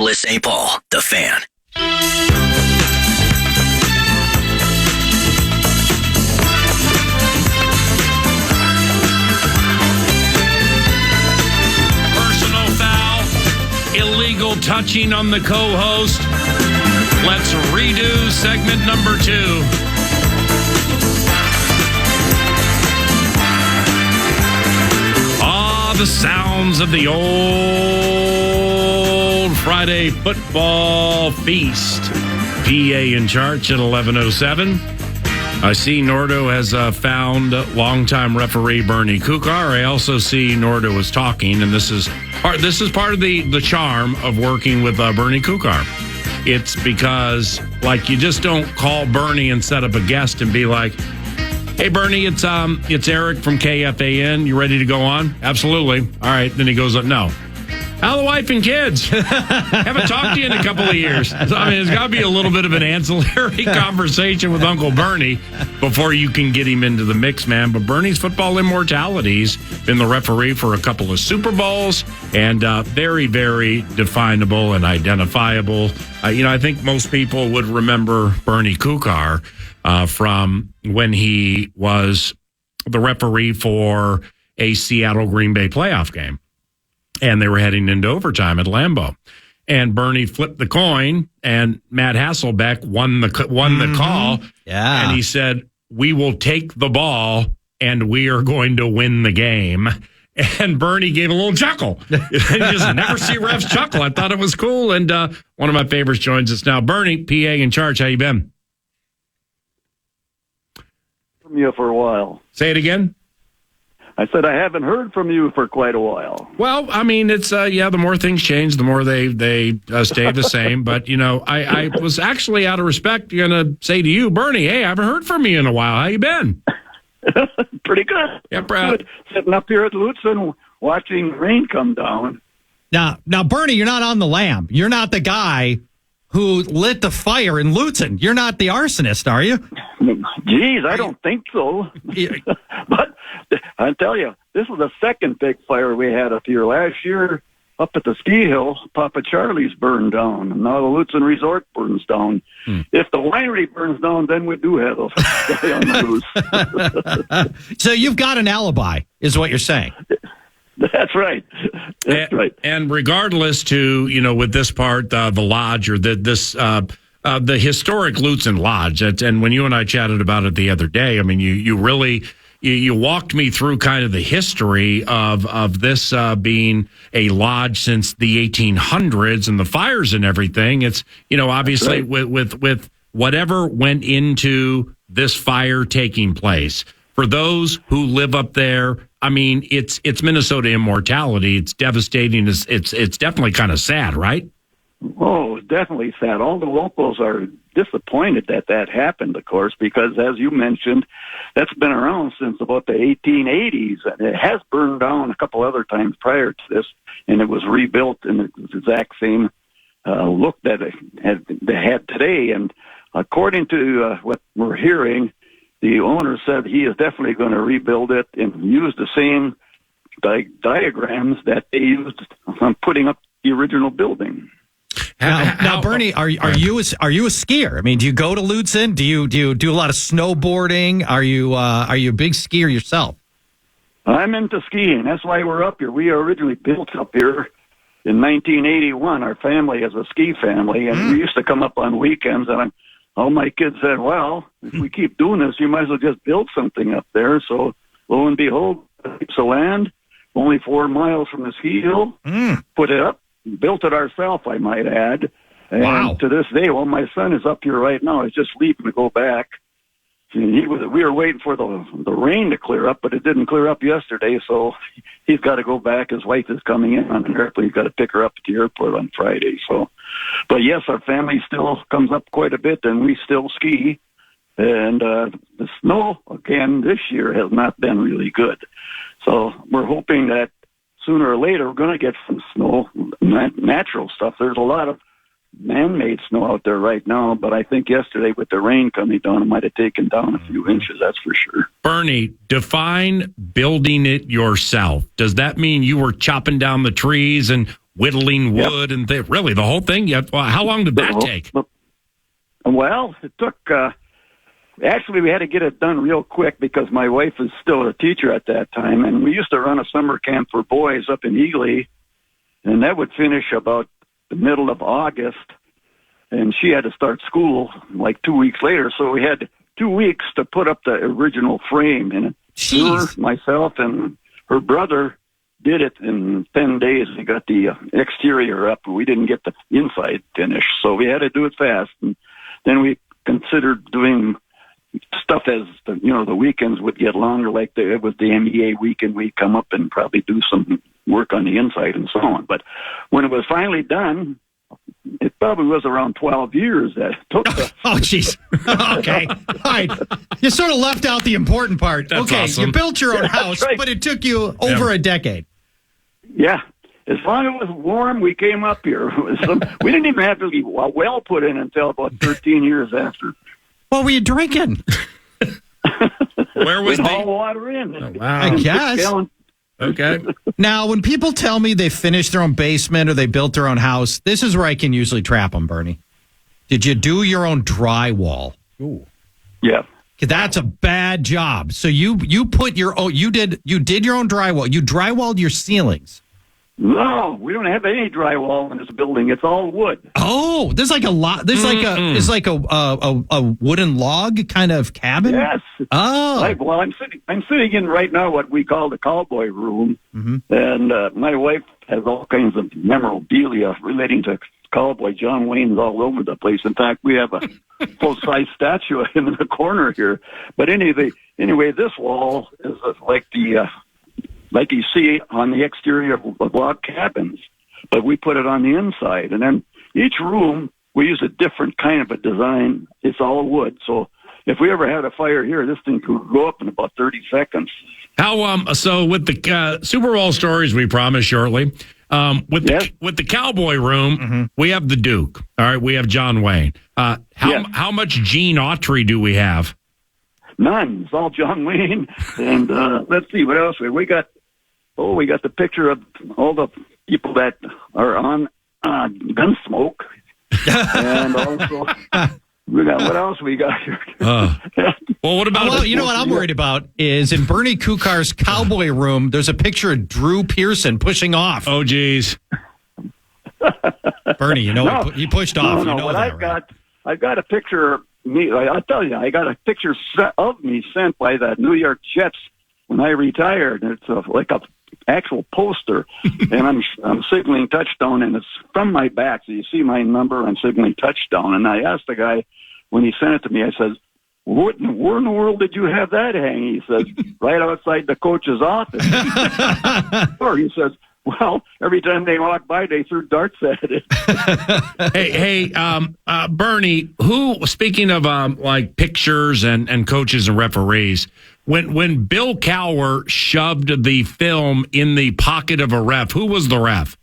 Minneapolis, St. Paul, The Fan. Personal foul, illegal touching on the co-host. Let's redo segment number 2. The sounds of the old Friday football feast. PA in charge at 11:07. I see Nordo has found longtime referee Bernie Kukar. I also see Nordo is talking, and this is part of the charm of working with Bernie Kukar. It's because, like, you just don't call Bernie and set up a guest and be like, "Hey, Bernie, it's Eric from KFAN. You ready to go on?" "Absolutely." "All right." Then he goes, "No. How are the wife and kids? Haven't talked to you in a couple of years." So, I mean, it's got to be a little bit of an ancillary conversation with Uncle Bernie before you can get him into the mix, man. But Bernie's football immortality's been the referee for a couple of Super Bowls, and very, very definable and identifiable. I think most people would remember Bernie Kukar from when he was the referee for a Seattle Green Bay playoff game. And they were heading into overtime at Lambeau. And Bernie flipped the coin, and Matt Hasselbeck won the call. Yeah. And he said, "We will take the ball, and we are going to win the game." And Bernie gave a little chuckle. You just never see refs chuckle. I thought it was cool. And one of my favorites joins us now. Bernie, PA in charge. How you been? From you for a while. Say it again. I said I haven't heard from you for quite a while. Well, I mean, it's the more things change, the more they stay the same. But I was actually, out of respect, going to say to you, Bernie, hey, I haven't heard from you in a while. How you been? Pretty good. Yeah, good. Sitting up here at Lutzen, watching rain come down. Now, Bernie, you're not on the lam.'re not the guy who lit the fire in Lutzen. You're not the arsonist, are you? Geez, I don't think so. But I tell you, this was the second big fire we had up here. Last year, up at the ski hill, Papa Charlie's burned down, and now the Lutzen Resort burns down. If the winery burns down, then we do have a guy on the loose. So you've got an alibi, is what you're saying. That's right. That's right. And regardless to, with this part, the lodge or the historic Lutzen Lodge, and when you and I chatted about it the other day, I mean, you really walked me through kind of the history of this being a lodge since the 1800s and the fires and everything. It's, obviously right. with whatever went into this fire taking place. For those who live up there, I mean, it's Minnesota immortality. It's devastating. It's definitely kind of sad, right? Oh, definitely sad. All the locals are disappointed that happened, of course, because, as you mentioned, that's been around since about the 1880s, and it has burned down a couple other times prior to this, and it was rebuilt in the exact same look that they had today. And according to what we're hearing, the owner said he is definitely going to rebuild it and use the same diagrams that they used on putting up the original building. Now, Bernie, are you a skier? I mean, do you go to Lutzen? Do you do a lot of snowboarding? Are you a big skier yourself? I'm into skiing. That's why we're up here. We originally built up here in 1981. Our family is a ski family, and we used to come up on weekends. And all my kids said, "Well, if we keep doing this, you might as well just build something up there." So, lo and behold, a piece of land, only 4 miles from the ski hill, put it up. Built it ourselves, I might add. And wow. To this day, well, my son is up here right now. He's just leaving to go back. We were waiting for the rain to clear up, but it didn't clear up yesterday, so he's got to go back. His wife is coming in on an airplane. He's got to pick her up at the airport on Friday. So, but yes, our family still comes up quite a bit, and we still ski. And the snow, again, this year has not been really good. So we're hoping that sooner or later, we're going to get some snow, natural stuff. There's a lot of man-made snow out there right now, but I think yesterday with the rain coming down, it might have taken down a few inches, that's for sure. Bernie, define building it yourself. Does that mean you were chopping down the trees and whittling wood and really the whole thing. How long did that take? Well, it took. Actually, we had to get it done real quick because my wife was still a teacher at that time, and we used to run a summer camp for boys up in Ely, and that would finish about the middle of August, and she had to start school like 2 weeks later, so we had 2 weeks to put up the original frame, and her, myself, and her brother did it in 10 days. We got the exterior up. We didn't get the inside finished, so we had to do it fast, and then we considered doing stuff as the weekends would get longer, like it was the MEA weekend. We'd come up and probably do some work on the inside and so on. But when it was finally done, it probably was around 12 years that it took. Oh, jeez. Okay. All right. You sort of left out the important part. That's okay, awesome. You built your own house, right. But it took you over a decade. Yeah. As long as it was warm, we came up here. We didn't even have to be well put in until about 13 years after. What were you drinking? Where was the water in? Oh, wow. I guess. Okay. Now, when people tell me they finished their own basement or they built their own house, this is where I can usually trap them, Bernie. Did you do your own drywall? Ooh. Yeah. That's a bad job. So you put your own, you did your own drywall. You drywalled your ceilings. No, we don't have any drywall in this building. It's all wood. Oh, there's like a lot. There's like a wooden log kind of cabin. Yes. Oh. I'm sitting in right now what we call the cowboy room, and my wife has all kinds of memorabilia relating to cowboy John Wayne's all over the place. In fact, we have a full-size statue of him in the corner here. But anyway, this wall is like you see on the exterior of log cabins, but we put it on the inside. And then each room, we use a different kind of a design. It's all wood. So if we ever had a fire here, this thing could go up in about 30 seconds. So with the Super Bowl stories we promise shortly, with the cowboy room, we have the Duke. All right, we have John Wayne. How much Gene Autry do we have? None. It's all John Wayne. And let's see what else we got. Oh, we got the picture of all the people that are on Gunsmoke, and also we got what else we got here. Well, what about? Well, you know what I'm worried about is in Bernie Kukar's cowboy room. There's a picture of Drew Pearson pushing off. Oh, geez. Bernie, he pushed off. No, what I've got a picture of me. I'll tell you, I got a picture of me sent by the New York Jets when I retired. It's like a actual poster, and I'm signaling touchdown, and it's from my back, so you see my number. I'm signaling touchdown, and I asked the guy when he sent it to me. I said, where in the world did you have that hanging? He says, right outside the coach's office. Or he says, well, every time they walked by, they threw darts at it. Hey, Bernie, speaking of like pictures and coaches and referees, when Bill Cowher shoved the film in the pocket of a ref, who was the ref?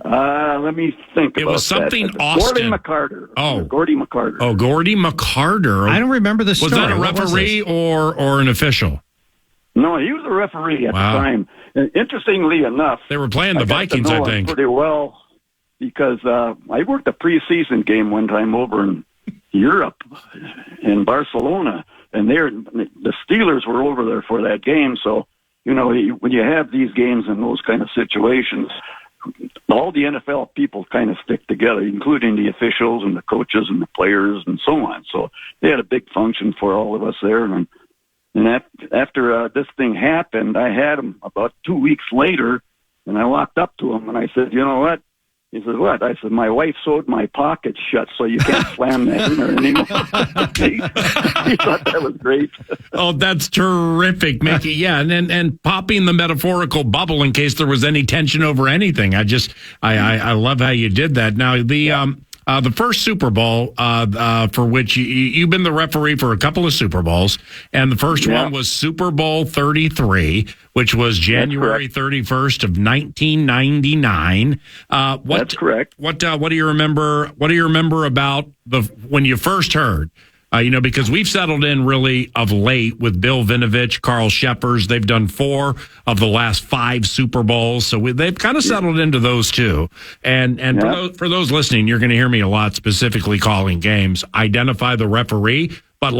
Let me think. It was something that. Austin. Gordy McCarter. Oh, Gordy McCarter. Oh, Gordy McCarter. I don't remember the story. Was that a referee or an official? No, he was a referee at the time. And interestingly enough, they were playing the Vikings, I think, pretty well because I worked a preseason game one time over in Europe, in Barcelona, and the Steelers were over there for that game. So when you have these games in those kind of situations, all the NFL people kind of stick together, including the officials and the coaches and the players and so on. So they had a big function for all of us there, and after this thing happened, I had him about 2 weeks later, and I walked up to him, and I said, you know what? He said, what? I said, my wife sewed my pocket shut, so you can't slam that in there anymore. He thought that was great. Oh, that's terrific, Mickey. Yeah, and popping the metaphorical bubble in case there was any tension over anything. I love how you did that. Now, the first Super Bowl for which you've been the referee for a couple of Super Bowls, and the first one was Super Bowl 33, which was January 31st of 1999. That's correct. What do you remember? What do you remember about when you first heard Because we've settled in really of late with Bill Vinovich, Carl Sheppers. They've done 4 of the last 5 Super Bowls. So they've kind of settled into those two. And for those listening, you're going to hear me a lot specifically calling games. Identify the referee, but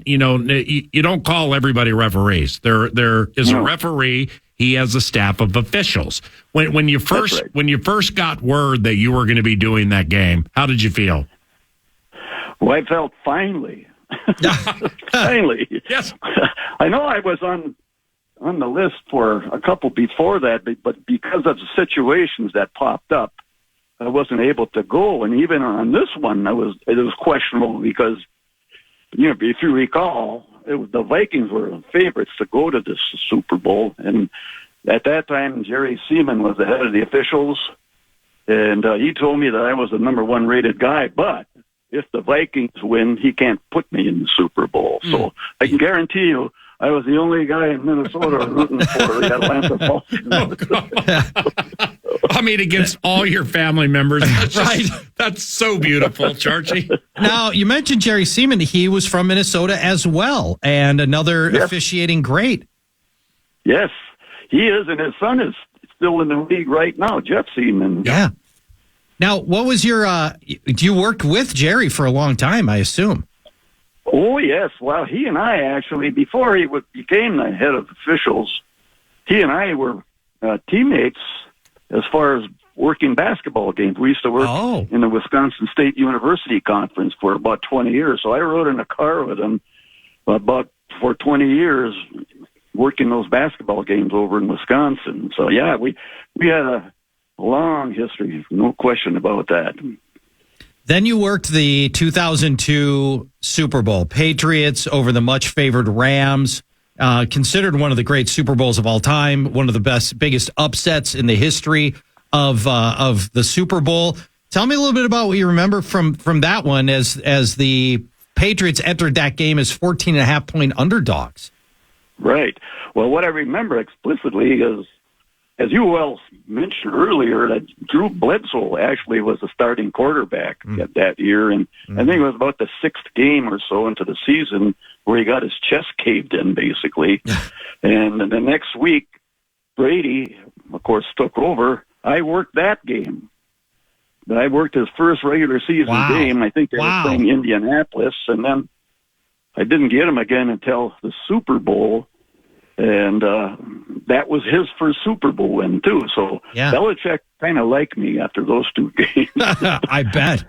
you don't call everybody referees. There is a referee. He has a staff of officials. When you first got word that you were going to be doing that game, how did you feel? Well, I felt finally. Yes. I know I was on the list for a couple before that, but because of the situations that popped up, I wasn't able to go. And even on this one, it was questionable because, if you recall, the Vikings were the favorites to go to this Super Bowl. And at that time, Jerry Seaman was the head of the officials. And he told me that I was the number 1 rated guy, but if the Vikings win, he can't put me in the Super Bowl. So I can guarantee you, I was the only guy in Minnesota rooting for the Atlanta Falcons. Against all your family members. Right. That's so beautiful, Charchie. Now, you mentioned Jerry Seaman. He was from Minnesota as well, and another officiating great. Yes, he is, and his son is still in the league right now, Jeff Seaman. Yeah. Now, what was you worked with Jerry for a long time, I assume? Oh, yes. Well, he and I actually, before he became the head of officials, he and I were teammates as far as working basketball games. We used to work in the Wisconsin State University Conference for about 20 years. So I rode in a car with him for 20 years working those basketball games over in Wisconsin. So, yeah, we had a long history, no question about that. Then you worked the 2002 Super Bowl, Patriots over the much favored Rams, considered one of the great Super Bowls of all time, one of the biggest upsets in the history of the Super Bowl. Tell me a little bit about what you remember from that one as the Patriots entered that game as 14.5-point underdogs. Right. Well, what I remember explicitly is, as you well mentioned earlier, that Drew Bledsoe actually was the starting quarterback that year. And I think it was about the 6th game or so into the season where he got his chest caved in, basically. And the next week, Brady, of course, took over. I worked that game. I worked his first regular season game. I think they were playing Indianapolis. And then I didn't get him again until the Super Bowl. And that was his first Super Bowl win, too. So Belichick kind of liked me after those 2 games. I bet.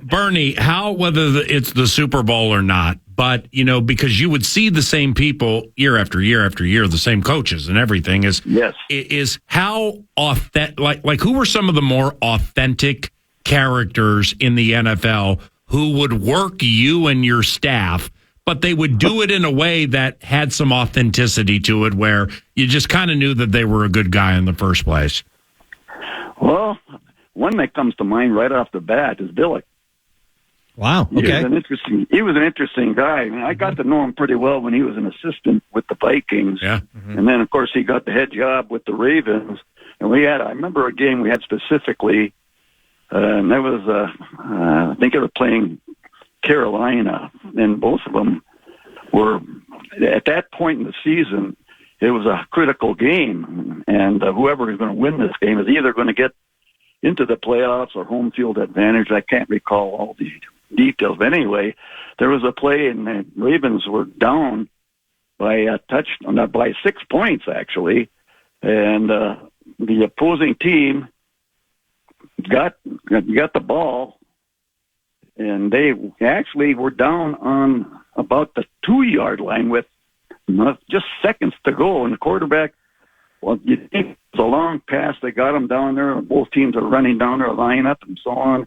Bernie, whether it's the Super Bowl or not, but, because you would see the same people year after year after year, the same coaches and everything, is how authentic, who were some of the more authentic characters in the NFL who would work you and your staff, but they would do it in a way that had some authenticity to it where you just kind of knew that they were a good guy in the first place? Well, one that comes to mind right off the bat is Billick. Wow. Okay. He was an interesting guy. I mean, I got to know him pretty well when he was an assistant with the Vikings. Yeah. And then, of course, he got the head job with the Ravens. And I remember a game we had specifically, and that was, I think they were playing Carolina, and both of them were, at that point in the season, it was a critical game, and whoever is going to win this game is either going to get into the playoffs or home field advantage. I can't recall all the details, but anyway, there was a play, and the Ravens were down by a by 6 points, actually, and the opposing team got the ball, and they actually were down on about the 2-yard line with just seconds to go. And the quarterback, well, you think it was a long pass. They got him down there. Both teams are running down their lineup and so on.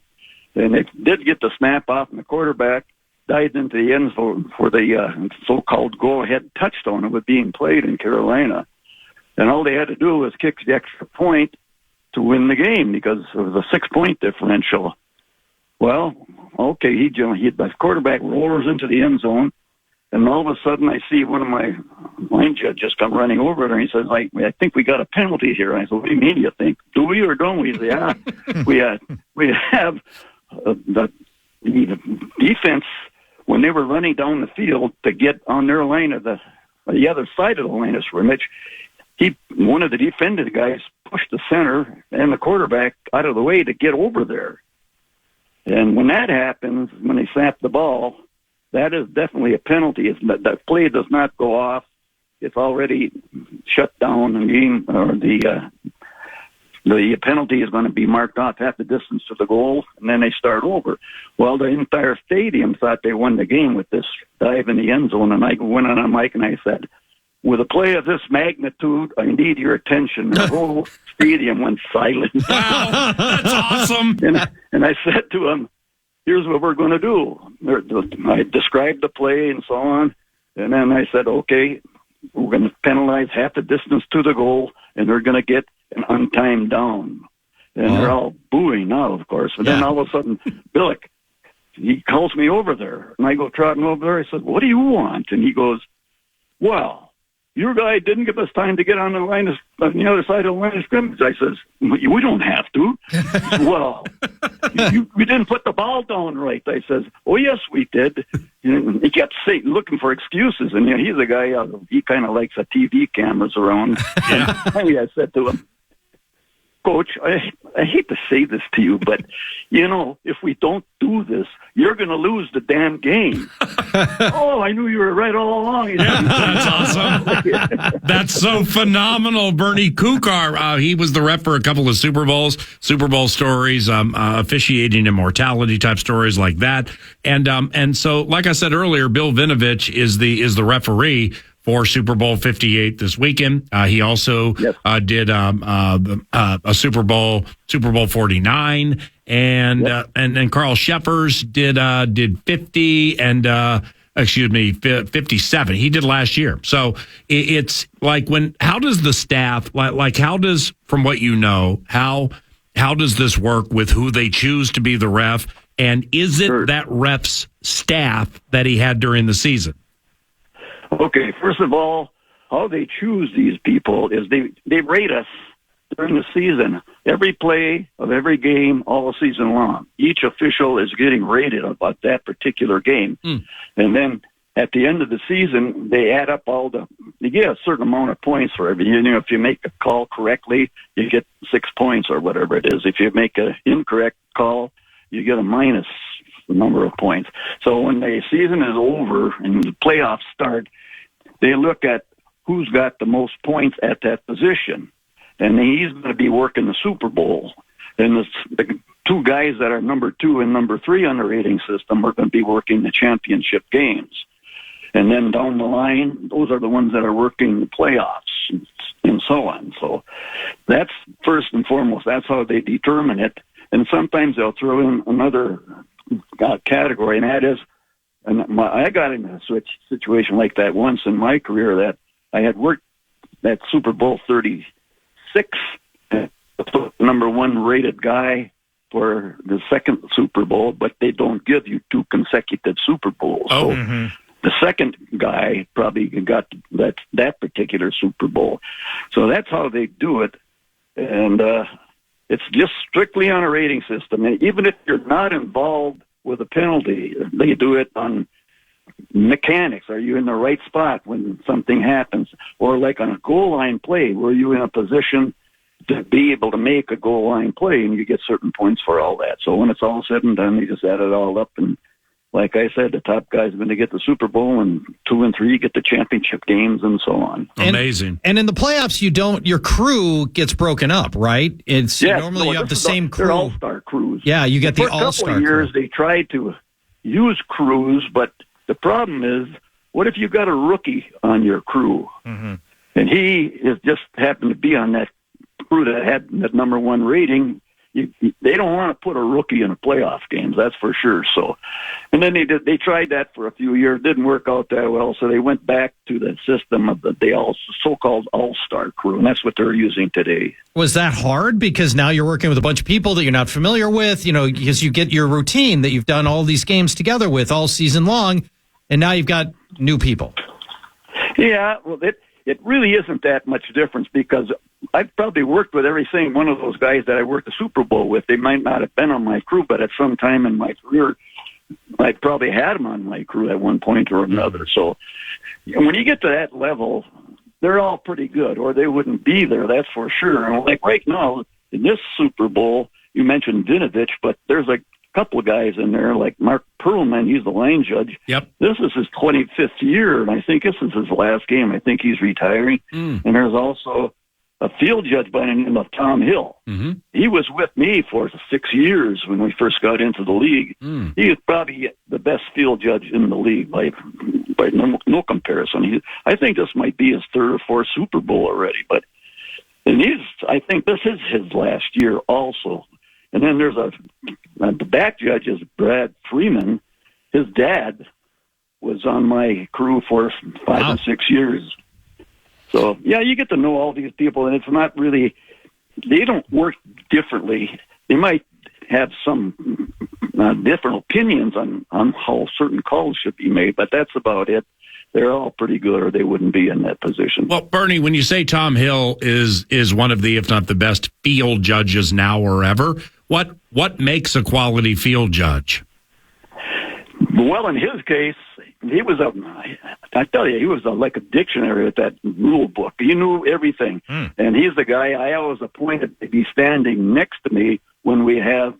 And they did get the snap off, and the quarterback dived into the end zone for the so-called go-ahead touchdown that was being played in Carolina. And all they had to do was kick the extra point to win the game because it was a 6-point differential. Well, okay, the quarterback rolls into the end zone, and all of a sudden I see one of my line judges come running over there, and he says, I think we got a penalty here. And I said, what do you mean you think? Do we or don't we? He said, yeah, we have the the defense, when they were running down the field to get on their line of the other side of the line of scrimmage, one of the defended guys pushed the center and the quarterback out of the way to get over there. And when that happens, when they snap the ball, that is definitely a penalty. That play does not go off. It's already shut down. The game, or the penalty is going to be marked off half the distance to the goal, and then they start over. Well, the entire stadium thought they won the game with this dive in the end zone, and I went on a mic and I said, with a play of this magnitude, I need your attention. The whole stadium went silent. Wow, that's awesome. And I said to him, here's what we're going to do. I described the play and so on, and then I said, okay, we're going to penalize half the distance to the goal, and they're going to get an untimed down. And they're all booing now, of course. And then all of a sudden, Billick, he calls me over there, and I go trotting over there. I said, what do you want? And he goes, well, your guy didn't give us time to get on the line on the other side of the line of scrimmage. I says, we don't have to. Well, you didn't put the ball down right. I says, oh, yes, we did. And he kept looking for excuses. And he's a guy, he kind of likes the TV cameras around. And finally I said to him, Coach, I hate to say this to you, but, if we don't do this, you're going to lose the damn game. Oh, I knew you were right all along. That's awesome. That's so phenomenal. Bernie Kukar, he was the ref for a couple of Super Bowl stories, officiating immortality type stories like that. And so, like I said earlier, Bill Vinovich is the referee for Super Bowl 58 this weekend. He also did a Super Bowl 49, and Carl Sheffers did 50 and 57. He did last year. So it's like how does the staff from what you know, how does this work with who they choose to be the ref, and is it that ref's staff that he had during the season? Okay, first of all, how they choose these people is they rate us during the season. Every play of every game all season long. Each official is getting rated about that particular game. And then at the end of the season, they add up they get a certain amount of points for every. If you make a call correctly, you get 6 points or whatever it is. If you make an incorrect call, you get a minus number of points. So when the season is over and the playoffs start, they look at who's got the most points at that position. And he's going to be working the Super Bowl. And the two guys that are number 2 and number 3 on the rating system are going to be working the championship games. And then down the line, those are the ones that are working the playoffs and so on. So that's first and foremost. That's how they determine it. And sometimes they'll throw in another category, and that is, I got in a situation like that once in my career, that I had worked that Super Bowl 36, the number 1 rated guy for the second Super Bowl, but they don't give you 2 consecutive Super Bowls. Oh. So the second guy probably got that particular Super Bowl. So that's how they do it. And it's just strictly on a rating system. And even if you're not involved with a penalty, they do it on mechanics. Are you in the right spot when something happens? Or like on a goal line play, were you in a position to be able to make a goal line play, and you get certain points for all that. So when it's all said and done, you just add it all up, and like I said, the top guys are going to get the Super Bowl, and 2 and 3 get the championship games, and so on. Amazing. And in the playoffs, your crew gets broken up, right? Normally you have the same crew. They're all-star crews. Yeah, you get the all-star crew. For a couple of years, they tried to use crews, but the problem is, what if you got a rookie on your crew? Mm-hmm. And he is just happened to be on that crew that had that number 1 rating? They don't want to put a rookie in a playoff games, that's for sure. So, and then they tried that for a few years, didn't work out that well, so they went back to the system of the so-called all-star crew, and that's what they're using today. Was that hard because now you're working with a bunch of people that you're not familiar with, because you get your routine that you've done all these games together with all season long, and now you've got new people? Yeah, well, it really isn't that much difference, because I've probably worked with every single one of those guys that I worked the Super Bowl with. They might not have been on my crew, but at some time in my career, I probably had them on my crew at one point or another. So when you get to that level, they're all pretty good, or they wouldn't be there, that's for sure. And like right now, in this Super Bowl, you mentioned Vinovich, but there's a couple of guys in there, like Mark Perlman, he's the line judge. Yep. This is his 25th year, and I think this is his last game. I think he's retiring. And there's also a field judge by the name of Tom Hill. Mm-hmm. He was with me for 6 years when we first got into the league. He is probably the best field judge in the league by no comparison. I think this might be his third or fourth Super Bowl already, but I think this is his last year also. And then there's the back judge is Brad Freeman. His dad was on my crew for 5 or 6 years. So, yeah, you get to know all these people, and it's not really, they don't work differently. They might have some different opinions on how certain calls should be made, but that's about it. They're all pretty good, or they wouldn't be in that position. Well, Bernie, when you say Tom Hill is one of the, if not the best field judges now or ever, what makes a quality field judge? Well, in his case, he was I tell you, he was like a dictionary with that rule book. He knew everything. And he's the guy I always appointed to be standing next to me when we have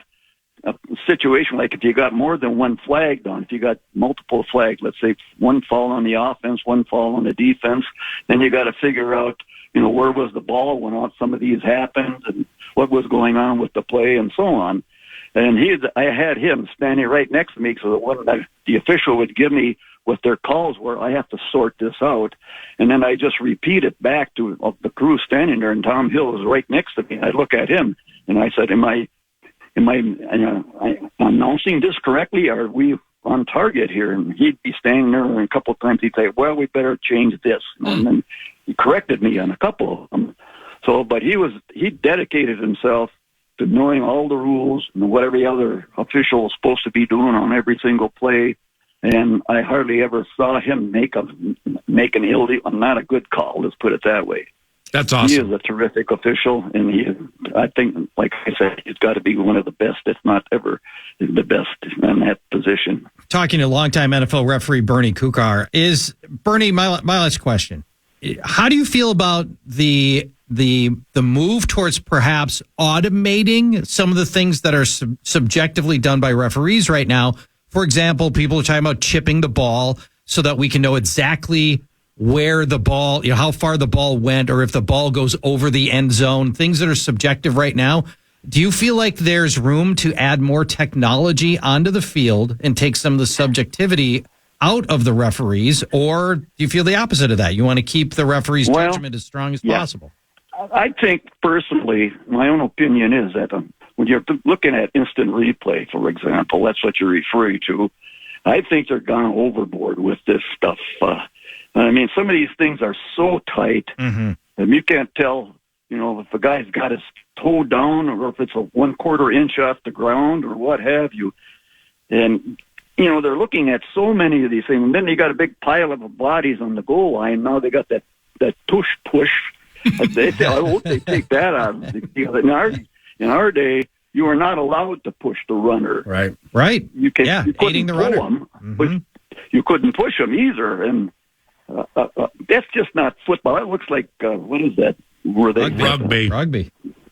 a situation like if you got more than one flag on, if you got multiple flags, let's say one fall on the offense, one fall on the defense, then you got to figure out, where was the ball when some of these happened and what was going on with the play and so on. And I had him standing right next to me so that the official would give me what their calls were. I have to sort this out. And then I just repeat it back to the crew standing there, and Tom Hill was right next to me. I look at him, and I said, am I announcing this correctly? Are we on target here? And he'd be standing there, and a couple of times he'd say, well, we better change this. And then he corrected me on a couple of them. So, but he dedicated himself to knowing all the rules and what every other official was supposed to be doing on every single play. And I hardly ever saw him make an illegal, not a good call, let's put it that way. That's awesome. He is a terrific official, and I think, like I said, he's got to be one of the best, if not ever the best in that position. Talking to longtime NFL referee Bernie Kukar. Bernie, my last question. How do you feel about the move towards perhaps automating some of the things that are subjectively done by referees right now? For example, people are talking about chipping the ball so that we can know exactly where the ball, how far the ball went, or if the ball goes over the end zone, things that are subjective right now. Do you feel like there's room to add more technology onto the field and take some of the subjectivity out of the referees, or do you feel the opposite of that? You want to keep the referee's judgment as strong as possible? I think, personally, my own opinion is that when you're looking at instant replay, for example, that's what you're referring to, I think they're gone overboard with this stuff. I mean, some of these things are so tight, and you can't tell, if a guy's got his toe down or if it's a 1/4 inch off the ground or what have you. And, they're looking at so many of these things. And then they got a big pile of bodies on the goal line. Now they got that tush push. I hope they take that out of the deal. In our day, you were not allowed to push the runner. Right. You couldn't aiding the runner. Him, but you couldn't push him either. And that's just not football. It looks like, what is that? Rugby.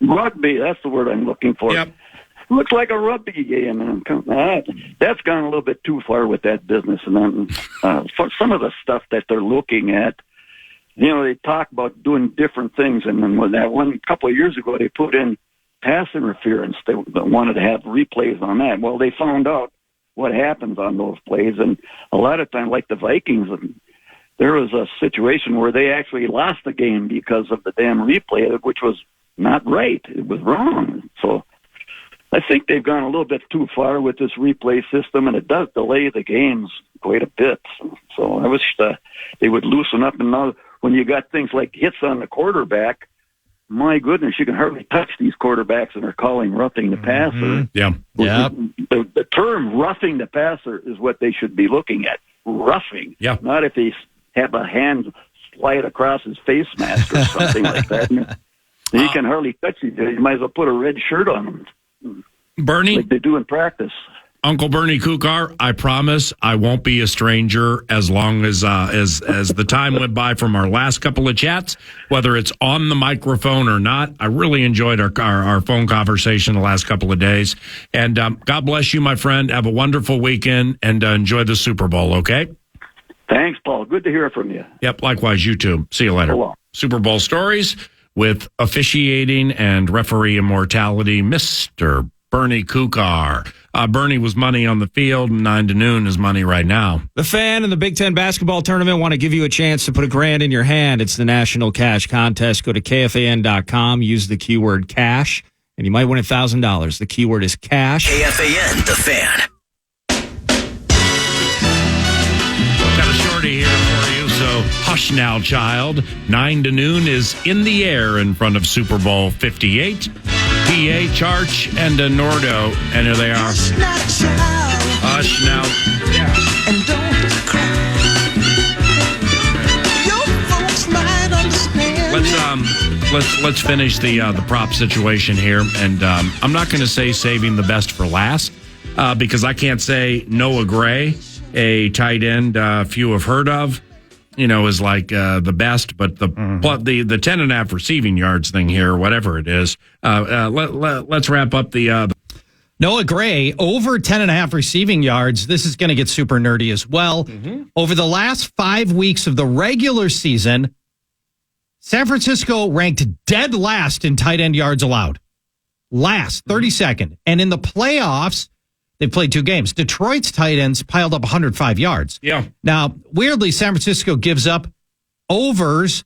Rugby, that's the word I'm looking for. Yep. It looks like a rugby game. And that's gone a little bit too far with that business. And then for some of the stuff that they're looking at, they talk about doing different things. And then when that one couple of years ago, they put in pass interference. They wanted to have replays on that. Well, they found out what happens on those plays. And a lot of times, like the Vikings, there was a situation where they actually lost the game because of the damn replay, which was not right. It was wrong. So I think they've gone a little bit too far with this replay system, and it does delay the games quite a bit. So I wish they would loosen up. And now when you got things like hits on the quarterback, my goodness, you can hardly touch these quarterbacks, and they're calling roughing the passer. Yeah. The term roughing the passer is what they should be looking at. Roughing. Yeah. Not if they have a hand slide across his face mask or something like that. He can hardly touch you. You might as well put a red shirt on him. Bernie? Like they do in practice. Uncle Bernie Kukar, I promise I won't be a stranger as long as the time went by from our last couple of chats, whether it's on the microphone or not. I really enjoyed our phone conversation the last couple of days. And God bless you, my friend. Have a wonderful weekend and enjoy the Super Bowl, okay? Thanks, Paul. Good to hear from you. Yep, likewise, you too. See you later. So long. Super Bowl stories with officiating and referee immortality, Mr. Bernie Kukar. Bernie was money on the field, and 9 to noon is money right now. The Fan and the Big Ten basketball tournament want to give you a chance to put $1,000 in your hand. It's the National Cash Contest. Go to KFAN.com, use the keyword cash, and you might win $1,000. The keyword is cash. KFAN, The Fan. Got a shorty here for you, so hush now, child. 9 to noon is in the air in front of Super Bowl 58. PA, Charch, and Nordo, and here they are. Hush now. Yeah. And don't cry. Your folks might understand. Let's finish the prop situation here, and I'm not going to say saving the best for last because I can't say Noah Gray, a tight end few have heard of, is like the best, but the 10.5 receiving yards thing here, whatever it is. Let's wrap up the Noah Gray, over 10.5 receiving yards. This is going to get super nerdy as well. Mm-hmm. Over the last 5 weeks of the regular season, San Francisco ranked dead last in tight end yards allowed. Last, 32nd. And in the playoffs, they played 2 games. Detroit's tight ends piled up 105 yards. Yeah. Now, weirdly, San Francisco gives up overs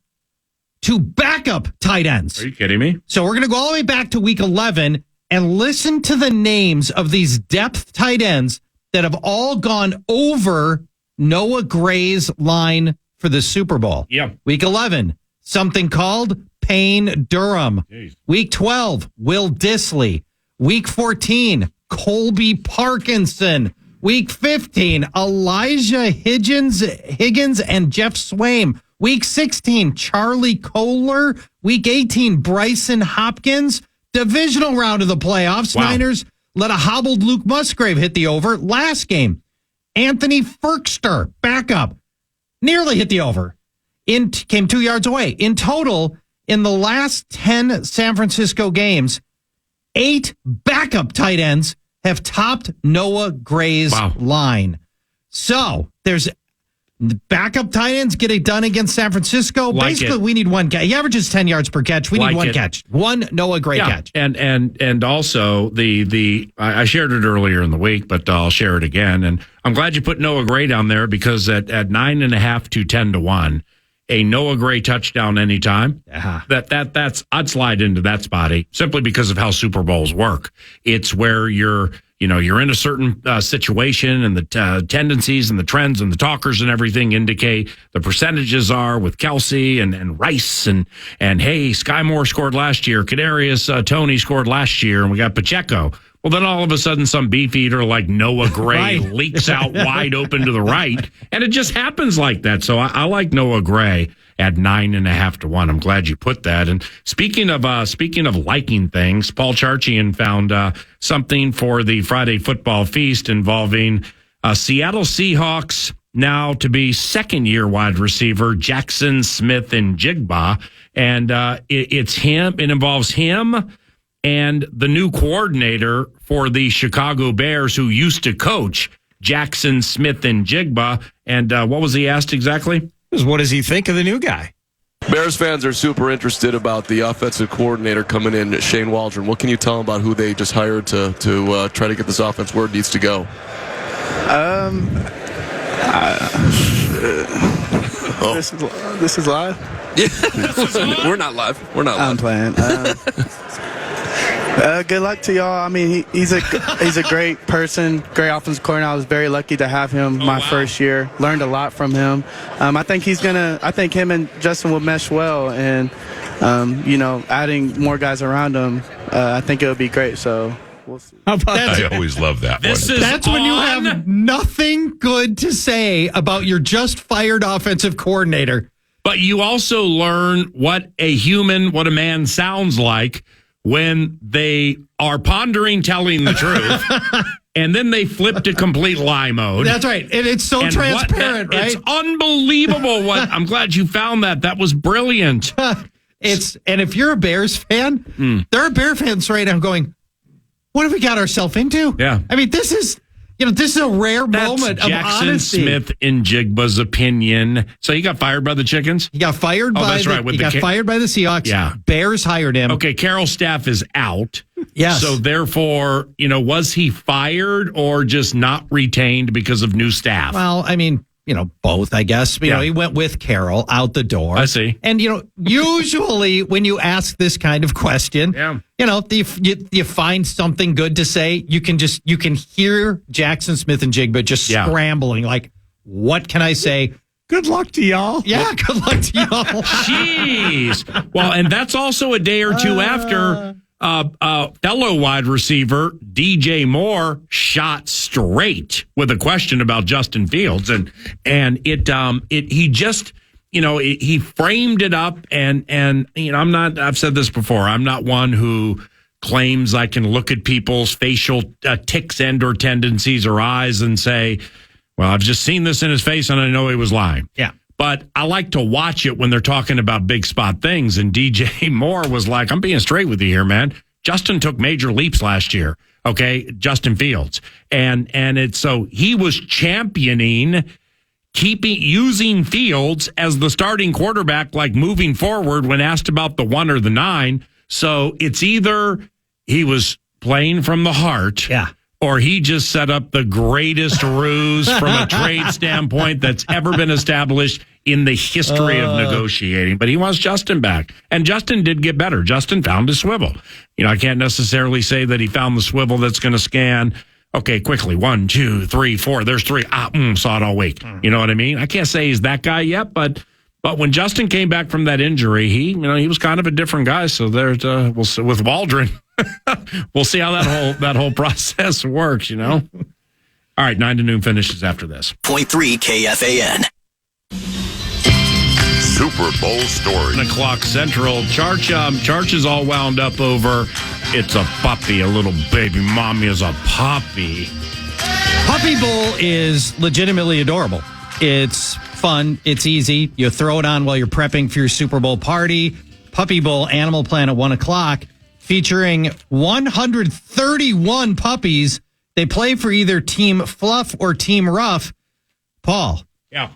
to backup tight ends. Are you kidding me? So we're going to go all the way back to week 11 and listen to the names of these depth tight ends that have all gone over Noah Gray's line for the Super Bowl. Yeah. Week 11, something called Payne Durham. Jeez. Week 12, Will Dissly. Week 14, Colby Parkinson. Week 15, Elijah Higgins and Jeff Swaim. Week 16, Charlie Kohler. Week 18, Bryson Hopkins. Divisional round of the playoffs. Wow. Niners let a hobbled Luke Musgrave hit the over. Last game, Anthony Ferkster, backup, nearly hit the over. Came 2 yards away. In total, in the last 10 San Francisco games, 8 backup tight ends have topped Noah Gray's line. So there's backup tight ends get it done against San Francisco. Basically, we need one catch. He averages 10 yards per catch. We need one catch. One Noah Gray catch. And also I shared it earlier in the week, but I'll share it again. And I'm glad you put Noah Gray down there because at 9.5 to 10 to 1, a Noah Gray touchdown anytime. That's I'd slide into that spotty simply because of how Super Bowls work. It's where you're in a certain situation, and the tendencies and the trends and the talkers and everything indicate the percentages are with Kelsey and Rice and hey, Sky Moore scored last year, Kadarius Toney scored last year, and we got Pacheco. Well, then all of a sudden some beef eater like Noah Gray leaks out wide open to the right, and it just happens like that. So I like Noah Gray at 9.5 to 1. I'm glad you put that. And speaking of liking things, Paul Charchian found something for the Friday football feast involving Seattle Seahawks now to be second-year wide receiver Jackson Smith and Jigba, and it's him. It involves him and the new coordinator for the Chicago Bears, who used to coach Jackson Smith and Jigba. And what was he asked exactly? What does he think of the new guy? Bears fans are super interested about the offensive coordinator coming in, Shane Waldron. What can you tell them about who they just hired to try to get this offense where it needs to go? This is live? Yeah. We're not live. I'm playing. Good luck to y'all. I mean, he's a great person, great offensive coordinator. I was very lucky to have him my first year. Learned a lot from him. I think him and Justin will mesh well, and adding more guys around him, I think it'll be great. So we'll see. How about I always love that one. That's when you have nothing good to say about your just fired offensive coordinator. But you also learn what a man sounds like when they are pondering telling the truth and then they flip to complete lie mode. That's right. And it's so And transparent, right? It's unbelievable. I'm glad you found that. That was brilliant. And if you're a Bears fan, there are Bear fans right now going, what have we got ourselves into? Yeah. I mean, this is a rare moment of Jackson honesty. Smith in Jigba's opinion. So he got fired by the Chickens? He got fired fired by the Seahawks. Yeah. Bears hired him. Okay, Carroll's staff is out. Yes. So therefore, was he fired or just not retained because of new staff? Well, I mean, both, I guess. Yeah. He went with Carroll out the door. I see. And, usually when you ask this kind of question, you find something good to say. You can hear Jackson Smith and Jigba just scrambling. Like, what can I say? Good luck to y'all. Yeah, good luck to y'all. Jeez. Well, and that's also a day or two after fellow wide receiver DJ Moore shot straight with a question about Justin Fields, and he just he framed it up, and I've said this before, I'm not one who claims I can look at people's facial tics and or tendencies or eyes and say, well, I've just seen this in his face and I know he was lying. Yeah. But I like to watch it when they're talking about big spot things. And DJ Moore was like, I'm being straight with you here, man. Justin took major leaps last year. Okay. Justin Fields. And it's so he was championing using Fields as the starting quarterback, like moving forward when asked about the 1 or the 9. So it's either he was playing from the heart. Yeah. Or he just set up the greatest ruse from a trade standpoint that's ever been established in the history of negotiating. But he wants Justin back. And Justin did get better. Justin found his swivel. I can't necessarily say that he found the swivel that's going to scan, okay, quickly, 1, 2, 3, 4. There's 3. Saw it all week. You know what I mean? I can't say he's that guy yet, but when Justin came back from that injury, he was kind of a different guy. So there's we'll see with Waldron. We'll see how that whole process works, All right, 9 to noon finishes after this. 0.3 KFAN. Super Bowl story. 1 o'clock Central. Charch is all wound up over. It's a puppy, a little baby mommy is a puppy. Puppy Bowl is legitimately adorable. It's fun. It's easy. You throw it on while you're prepping for your Super Bowl party. Puppy Bowl, Animal Planet, 1 o'clock. Featuring 131 puppies. They play for either Team Fluff or Team Rough. Paul. Yeah.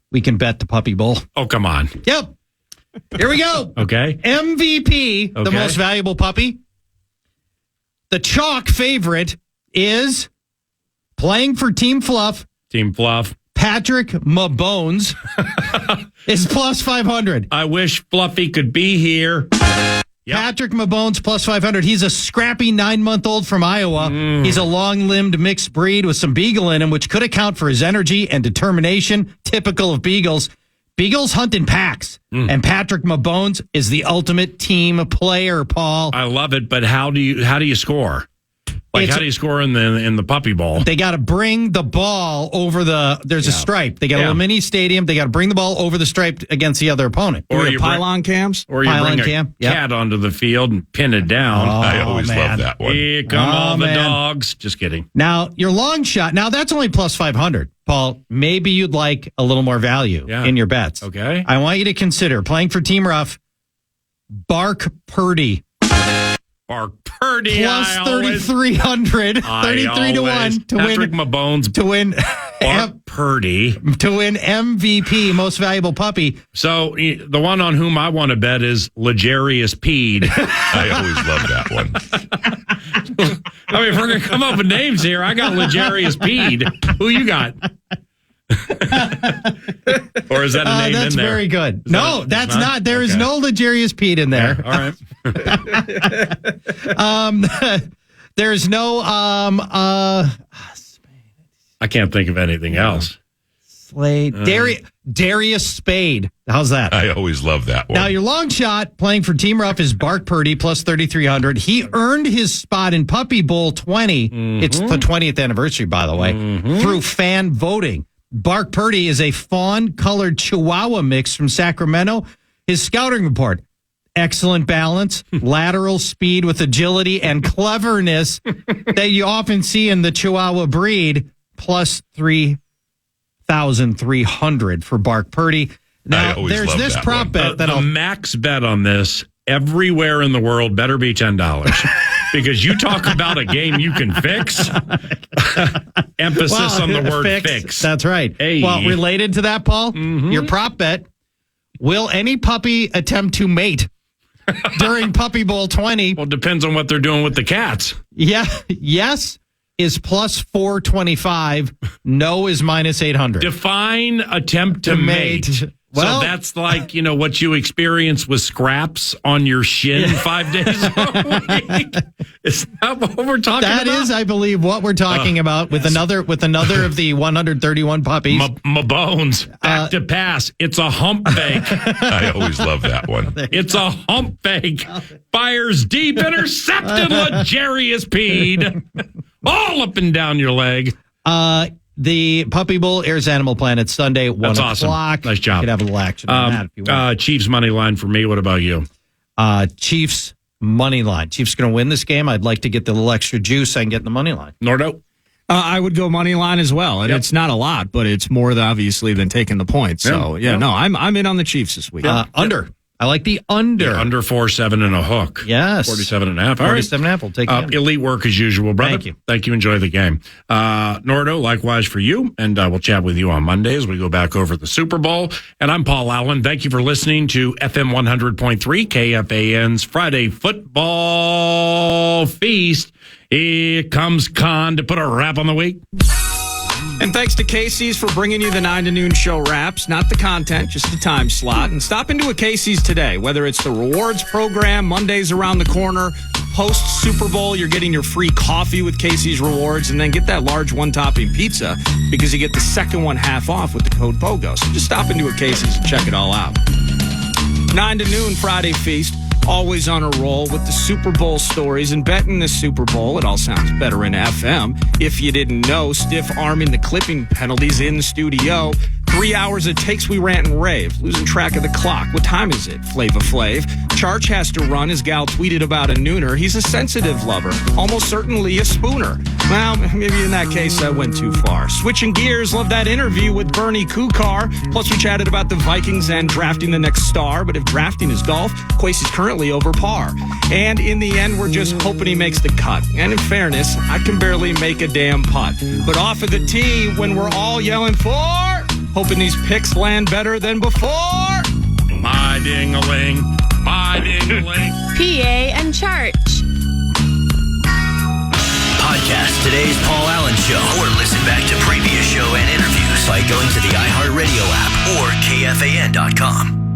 We can bet the Puppy Bowl. Oh, come on. Yep. Here we go. Okay. MVP, the most valuable puppy. The chalk favorite is playing for Team Fluff. Team Fluff. Patrick Mabones is plus 500. I wish Fluffy could be here. Yep. Patrick Mabones plus 500. He's a scrappy 9-month-old from Iowa. He's a long-limbed mixed breed with some beagle in him, which could account for his energy and determination, typical of beagles. Beagles hunt in packs, and Patrick Mabones is the ultimate team player, Paul. I love it, but how do you score? How do you score in the Puppy Bowl? They got to bring the ball over there's a stripe. They got a little mini stadium. They got to bring the ball over the stripe against the other opponent. Or you pylon cams? Or you bring a cat onto the field and pin it down. I always love that one. Here come all the dogs. Just kidding. Now, your long shot, now that's only plus 500. Paul, maybe you'd like a little more value in your bets. Okay. I want you to consider playing for Team Rough, Bark Purdy. Bark Purdy. Plus 3,300. 33 to 1 to Patrick win. Mabones. To win. Bark Purdy. To win MVP, most valuable puppy. So the one on whom I want to bet is Legarius Pede. I always love that one. I mean, if we're going to come up with names here, I got Legarius Pede. Who you got? Or is that a name that's in there? very good. That's not. There is no Legarius Pede in there. Yeah, all right. There's no I can't think of anything else. Slade. Darius Spade. How's that? I always love that one. Now, your long shot playing for Team Rough is Bark Purdy plus 3,300. He earned his spot in Puppy Bowl 20. It's the 20th anniversary, by the way, through fan voting. Bark Purdy is a fawn-colored Chihuahua mix from Sacramento. His scouting report, excellent balance, lateral speed with agility and cleverness that you often see in the Chihuahua breed, plus 3,300 for Bark Purdy. Now, there's this prop bet that the max bet on this everywhere in the world better be $10. Because you talk about a game you can fix. Emphasis on the word fix. That's right. Hey. Well, related to that, Paul, your prop bet, will any puppy attempt to mate during Puppy Bowl 20? Well, it depends on what they're doing with the cats. Yeah. Yes is plus 425. No is minus 800. Define attempt to mate. Well, so that's like, what you experience with scraps on your shin 5 days a week. Is that what we're talking about? That is, I believe, what we're talking about with another of the 131 puppies. My bones. Back to pass. It's a hump fake. I always love that one. It's a hump fake. Fires deep, intercepted, luxurious peed. All up and down your leg. The Puppy Bowl airs Animal Planet Sunday, 1 o'clock. Awesome. Nice job. You could have a little action on that if you want. Chiefs money line for me. What about you? Chiefs money line. Chiefs going to win this game. I'd like to get the little extra juice I can get in the money line. Nordo? I would go money line as well, and it's not a lot, but it's more obviously than taking the points. So I'm in on the Chiefs this week. Under. I like the under. Yeah, under 4.7 and a hook. Yes. 47.5. 47.5. We'll take it. Elite work as usual, brother. Thank you. Thank you. Enjoy the game. Nordo, likewise for you. And we'll chat with you on Monday as we go back over the Super Bowl. And I'm Paul Allen. Thank you for listening to FM 100.3 KFAN's Friday Football Feast. Here comes Khan to put a wrap on the week. And thanks to Casey's for bringing you the 9 to noon show wraps, not the content, just the time slot. And stop into a Casey's today, whether it's the rewards program, Mondays around the corner, post Super Bowl, you're getting your free coffee with Casey's rewards, and then get that large one-topping pizza because you get the second one half off with the code BOGO. So just stop into a Casey's and check it all out. 9 to noon Friday feast. Always on a roll with the Super Bowl stories and betting the Super Bowl. It all sounds better in FM. If you didn't know, stiff arming the clipping penalties in the studio. 3 hours it takes, we rant and rave. Losing track of the clock. What time is it? Flava Flav. Charge has to run. His gal tweeted about a nooner. He's a sensitive lover. Almost certainly a spooner. Well, maybe in that case I went too far. Switching gears, love that interview with Bernie Kukar. Plus we chatted about the Vikings and drafting the next star. But if drafting is golf, Kwesi's currently over par. And in the end, we're just hoping he makes the cut. And in fairness, I can barely make a damn putt. But off of the tee, when we're all yelling for... hoping these picks land better than before. My ding-a-ling, my ding-a-ling. PA and Church. Podcast today's Paul Allen Show or listen back to previous show and interviews by going to the iHeartRadio app or KFAN.com.